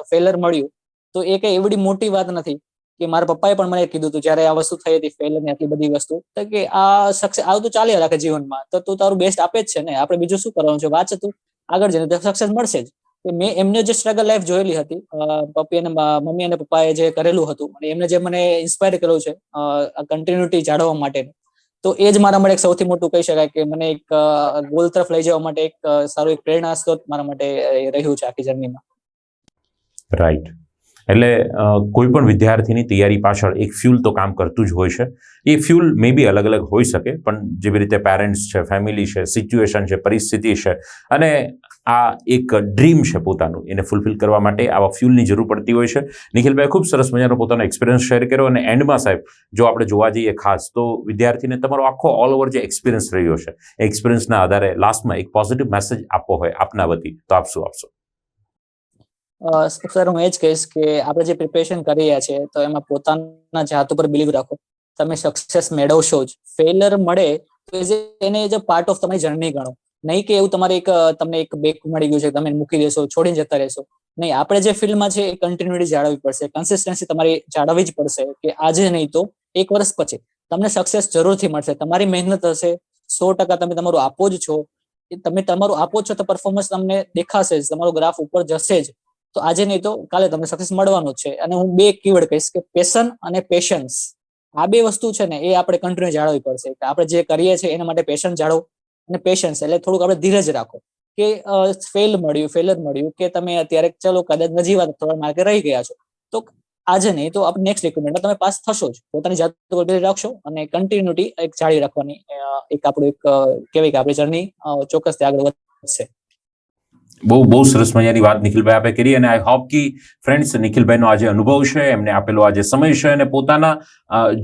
ફેલર મળ્યું તો એ કઈ એવડી મોટી વાત નથી કે મારા પપ્પાએ પણ મને કીધું હતું જ્યારે આ વસ્તુ થઈ હતી ફેલરની આટલી બધી વસ્તુ, કે આ સક્સેસ આવું તો ચાલ્યા રાખે જીવનમાં, તો તું તારું બેસ્ટ આપે જ છે ને, આપણે બીજું શું કરવાનું છે, વાંચ તું આગળ જઈને તો સક્સેસ મળશે જ. મેં એમને જે સ્ટ્રગલ લાઈફ જોયેલી હતી, મમ્મી અને પપ્પાએ જે કરેલું હતું અને એમને જે મને ઇન્સ્પાયર કર્યું છે કન્ટિન્યુટી જાળવવા માટે, તો એ જ મારા માટે એક સૌથી મોટું કહી શકાય કે મને એક ગોલ તરફ લઈ જવા માટે એક સારું એક પ્રેરણા સ્ત્રોત મારા માટે રહ્યું છે આખી જર્નીમાં. રાઈટ. એટલે કોઈ પણ વિદ્યાર્થીની તૈયારી પાછળ એક ફ્યુલ તો કામ કરતું જ હોય છે. એ ફ્યુલ મે બી અલગ અલગ હોઈ શકે, પણ જેવી રીતે પેરેન્ટ્સ છે, ફેમિલી છે, સિચ્યુએશન છે, પરિસ્થિતિ છે, અને આ એક ડ્રીમ છે પોતાનું, એને ફૂલફિલ કરવા માટે આવા ફ્યુલની જરૂર પડતી હોય છે. નિખિલભાઈ ખૂબ સરસ મજાનો પોતાનો એક્સપિરિયન્સ શેર કર્યો, અને એન્ડમાં સાહેબ જો આપણે જોવા જઈએ ખાસ તો વિદ્યાર્થીને તમારો આખો ઓલ ઓવર જે એક્સપિરિયન્સ રહ્યો છે, એ એક્સપિરિયન્સના આધારે લાસ્ટમાં એક પોઝિટિવ મેસેજ આપવો હોય આપના વતી તો આપ શું આપશો? સર, હું એ જ કહીશ કે આપણે જે પ્રિપેરેશન કરી રહ્યા છીએ તો એમાં પોતાના જાત ઉપર બિલીવ રાખો. તમે સક્સેસ મેળવશો જ. ફેલર મળે તો એને એઝ અ પાર્ટ ઓફ તમારી જર્ની ગણો. નહીં કે એવું તમારે તમને એક બેક મળી ગયું છે, તમે મૂકી દેશો, છોડીને જતા રહેશો. નહીં, આપણે જે ફિલ્ડમાં છે એ કન્ટિન્યુટી જાળવવી પડશે, કન્સિસ્ટન્સી તમારી જાળવવી જ પડશે કે આજે નહીં તો 1 વર્ષ પછી તમને સક્સેસ જરૂરથી મળશે. તમારી મહેનત હશે, 100% તમે તમારું આપો જ છો. તમે તમારું આપો છો તો પરફોર્મન્સ તમને દેખાશે જ, તમારો ગ્રાફ ઉપર જશે જ. તો આજે નહીં તો કાલે તમને સક્સેસ મળવાનું જ છે. અને હું 2 કીવર્ડ કહીશ કે પેશન અને પેશન્સ. આ 2 વસ્તુ છે ને એ આપણે કન્ટિન્યુ જાળવવી પડશે. કે આપણે જે કરીએ છીએ એના માટે પેશન જાળવો, અને પેશન્સ એટલે થોડુંક આપણે ધીરજ રાખો કે ફેલર મળ્યું કે તમે અત્યારે ચલો કદાચ નજીવા થોડા માર્કે રહી ગયા છો, તો આજે નહીં તો આપણે નેક્સ્ટ રિક્રુટમેન્ટમાં તમે પાસ થશો જ. પોતાની જાત પર બિલીવ રાખશો અને કન્ટિન્યુટી એક જાળવી રાખવાની એક આપણું એક કહેવાય કે આપણી જર્ની ચોક્કસથી આગળ વધશે. બહુ સરસ મજાની વાત નિખિલભાઈ આપે કરી, અને આઈ હોપ કે ફ્રેન્ડ્સ નિખિલભાઈનો આજે અનુભવ છે, એમને આપેલો આજે સમય છે, અને પોતાના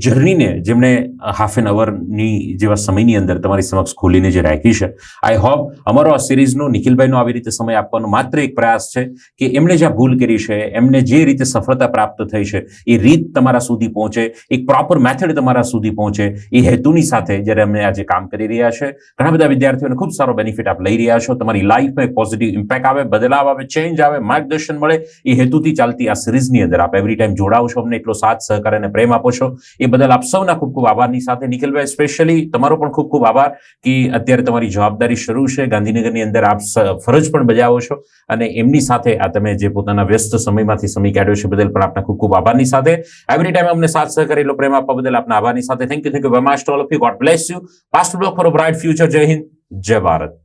જર્નીને જેમણે હાફ એન અવરની જેવા સમયની અંદર તમારી સમક્ષ ખોલીને જે રાખી છે, આઈ હોપ અમારો આ સિરીઝનો નિખિલભાઈનો આવી રીતે સમય આપવાનો માત્ર એક પ્રયાસ છે કે એમણે જ્યાં ભૂલ કરી છે, એમને જે રીતે સફળતા પ્રાપ્ત થઈ છે, એ રીત તમારા સુધી પહોંચે, એક પ્રોપર મેથડ તમારા સુધી પહોંચે, એ હેતુની સાથે જ્યારે અમે આજે કામ કરી રહ્યા છે. ઘણા બધા વિદ્યાર્થીઓને ખૂબ સારો બેનિફિટ આપ લઈ રહ્યા છો. તમારી લાઈફમાં એક પોઝિટિવ ઇમ્પેક્ટ આવે, બદલાવ આવે, ચેન્જ આવે, માર્ગદર્શન મળે, એ હેતુથી ચાલતી આ સિરીઝની અંદર આપ એવરી ટાઈમ જોડાવો છો, અમને એટલો સાથ સહકાર અને પ્રેમ આપો છો, એ બદલ આપ સૌના ખૂબ ખૂબ આભારની સાથે નિખિલભાઈ સ્પેશિયલી તમારો પણ ખૂબ ખૂબ આભાર કે અત્યારે તમારી જવાબદારી શરૂ છે, ગાંધીનગરની અંદર આપ ફરજ પણ બજાવો છો, અને એમની સાથે આ તમે જે પોતાના વ્યસ્ત સમયમાંથી સમય કાઢ્યો છે બદલ પણ આપના ખૂબ ખૂબ આભારની સાથે એવરી ટાઈમ અમને સાથ સહકાર એટલો પ્રેમ આપવા બદલ આપના આભારની સાથે thank you very much to all of you. God bless you. Past block for a bright future. જય હિન્દ, જય ભારત.